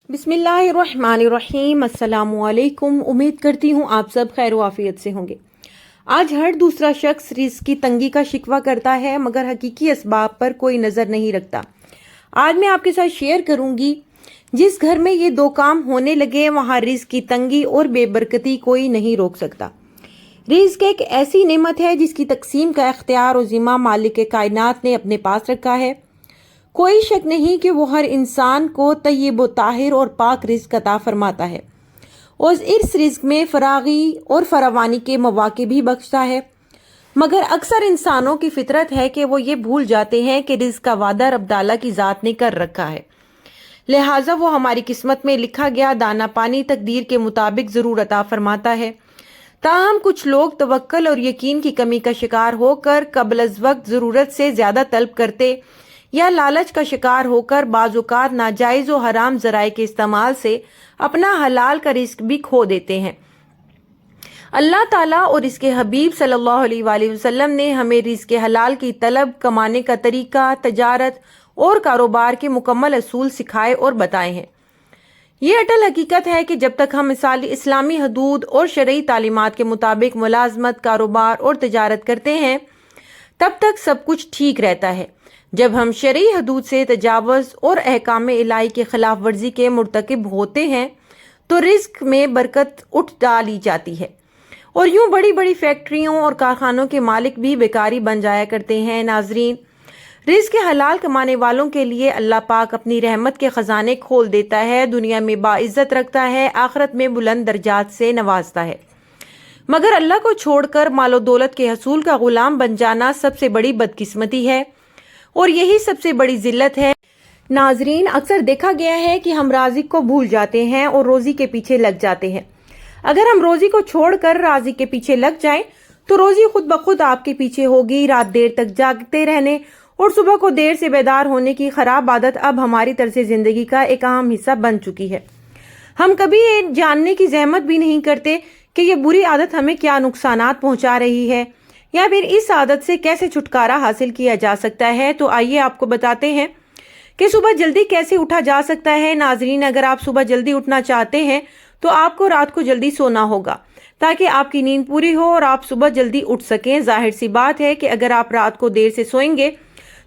बिस्मिल्लाहिर्रहमानिर्रहीम। अस्सलामुअलैकुम। उम्मीद करती हूँ आप सब खैर वाफियत से होंगे। आज हर दूसरा शख्स रिज़्क की तंगी का शिकवा करता है, मगर हकीकी असबाब पर कोई नज़र नहीं रखता। आज मैं आपके साथ शेयर करूंगी, जिस घर में ये दो काम होने लगे वहाँ रिज़्क की तंगी और बेबरकती कोई नहीं रोक सकता। रिज़्क एक ऐसी नेमत है जिसकी तकसीम का इख्तियार और ज़िम्मा मालिक कायनात ने अपने पास रखा है। कोई शक नहीं कि वो हर इंसान को तय्यब व ताहिर और पाक रिज़्क अता फरमाता है और इस रिज़्क में फरागी और फरावानी के मौके भी बख्शता है। मगर अक्सर इंसानों की फितरत है कि वो ये भूल जाते हैं कि रिज़्क का वादा रब ताला की ज़ात ने कर रखा है, लिहाजा वो हमारी किस्मत में लिखा गया दाना पानी तकदीर के मुताबिक ज़रूर अता फरमाता है। ताहम कुछ लोग तवक्कल और यकीन की कमी का शिकार होकर कबल अज़ वक्त ज़रूरत से ज़्यादा तलब करते या लालच का शिकार होकर बाज़-औक़ात नाजायज़ और हराम ज़राए के इस्तेमाल से अपना हलाल का रिज़्क भी खो देते हैं। अल्लाह ताला और इसके हबीब सल्लल्लाहु अलैहि वसल्लम ने हमें रिज़्क हलाल की तलब, कमाने का तरीका, तजारत और कारोबार के मुकम्मल असूल सिखाए और बताए हैं। ये अटल हकीकत है कि जब तक हम इस्लामी हदूद और शरई तालीमात के मुताबिक मुलाजमत, कारोबार और तजारत करते हैं, तब तक सब कुछ ठीक रहता है। जब हम शरई हदूद से तजावज़ और अहकाम इलाही के खिलाफ वर्जी के मुर्तकिब होते हैं तो रिज़्क में बरकत उठ डाली जाती है और यूं बड़ी बड़ी फैक्ट्रियों और कारखानों के मालिक भी बेकारी बन जाया करते हैं। नाजरीन, रिज़्क हलाल कमाने वालों के लिए अल्लाह पाक अपनी रहमत के खजाने खोल देता है, दुनिया में बाइज्जत रखता है, आखिरत में बुलंद दर्जात से नवाजता है। मगर अल्लाह को छोड़कर मालो दौलत के हसूल का गुलाम बन जाना सबसे बड़ी बदकिस्मती है और यही सबसे बड़ी जिल्लत है। नाजरीन, अक्सर देखा गया है कि हम राज़िक को भूल जाते हैं और रोज़ी के पीछे लग जाते हैं। अगर हम रोज़ी को छोड़कर राज़िक के पीछे लग जाएं तो रोज़ी खुद ब खुद आपके पीछे होगी। रात देर तक जागते रहने और सुबह को देर से बेदार होने की खराब आदत अब हमारी तरज़े ज़िंदगी का एक अहम हिस्सा बन चुकी है। हम कभी ये जानने की जहमत भी नहीं करते कि ये बुरी आदत हमें क्या नुकसानात पहुंचा रही है या फिर इस आदत से कैसे छुटकारा हासिल किया जा सकता है। तो आइए आपको बताते हैं कि सुबह जल्दी कैसे उठा जा सकता है। नाजरीन, अगर आप सुबह जल्दी उठना चाहते हैं तो आपको रात को जल्दी सोना होगा ताकि आपकी नींद पूरी हो और आप सुबह जल्दी उठ सकें। जाहिर सी बात है कि अगर आप रात को देर से सोएंगे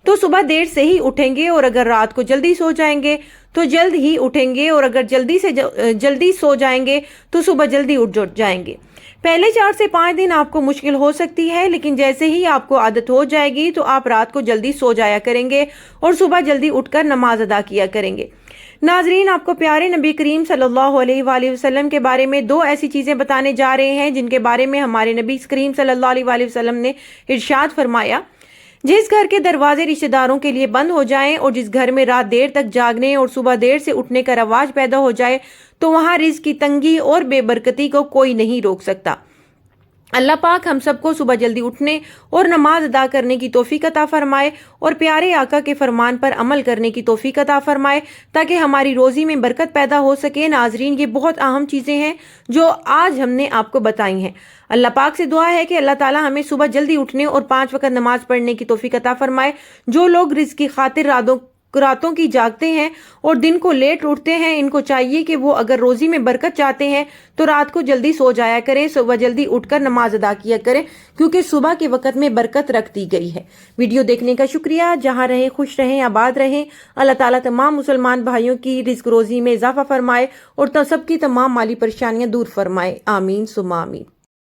तो सुबह देर से ही उठेंगे और अगर रात को जल्दी सो जाएंगे तो जल्द ही उठेंगे और अगर जल्दी सो जाएंगे तो सुबह जल्दी उठ जाएंगे। पहले 4 से 5 दिन आपको मुश्किल हो सकती है, लेकिन जैसे ही आपको आदत हो जाएगी तो आप रात को जल्दी सो जाया करेंगे और सुबह जल्दी उठकर नमाज अदा किया करेंगे। नाजरीन, आपको प्यारे नबी करीम सल्लल्लाहु अलैहि वसल्लम के बारे में 2 ऐसी चीज़ें बताने जा रहे हैं जिनके बारे में हमारे नबी करीम सल्लल्लाहु अलैहि वसल्लम ने इरशाद फरमाया, जिस घर के दरवाजे रिश्तेदारों के लिए बंद हो जाएं और जिस घर में रात देर तक जागने और सुबह देर से उठने का रवाज पैदा हो जाए तो वहाँ रिज़्क की तंगी और बेबरकती को कोई नहीं रोक सकता। अल्लाह पाक हम सबको सुबह जल्दी उठने और नमाज अदा करने की तौफीक अता फरमाए और प्यारे आका के फरमान पर अमल करने की तौफीक अता फरमाए ताकि हमारी रोज़ी में बरकत पैदा हो सके। नाजरीन, ये बहुत अहम चीज़ें हैं जो आज हमने आपको बताई हैं। अल्लाह पाक से दुआ है कि अल्लाह ताला हमें सुबह जल्दी उठने और 5 वक्त नमाज पढ़ने की तौफीक अता फरमाए। जो लोग रिज़्क की खातिर रातों की जागते हैं और दिन को लेट उठते हैं, इनको चाहिए कि वो अगर रोज़ी में बरकत चाहते हैं तो रात को जल्दी सो जाया करें, सुबह जल्दी उठकर नमाज अदा किया करें, क्योंकि सुबह के वक्त में बरकत रख दी गई है। वीडियो देखने का शुक्रिया। जहां रहें खुश रहें, आबाद रहें। अल्लाह ताला तमाम मुसलमान भाइयों की रिज़्क रोज़ी में इजाफा फरमाए और सबकी तमाम माली परेशानियां दूर फरमाए। आमीन सुम्मा आमीन।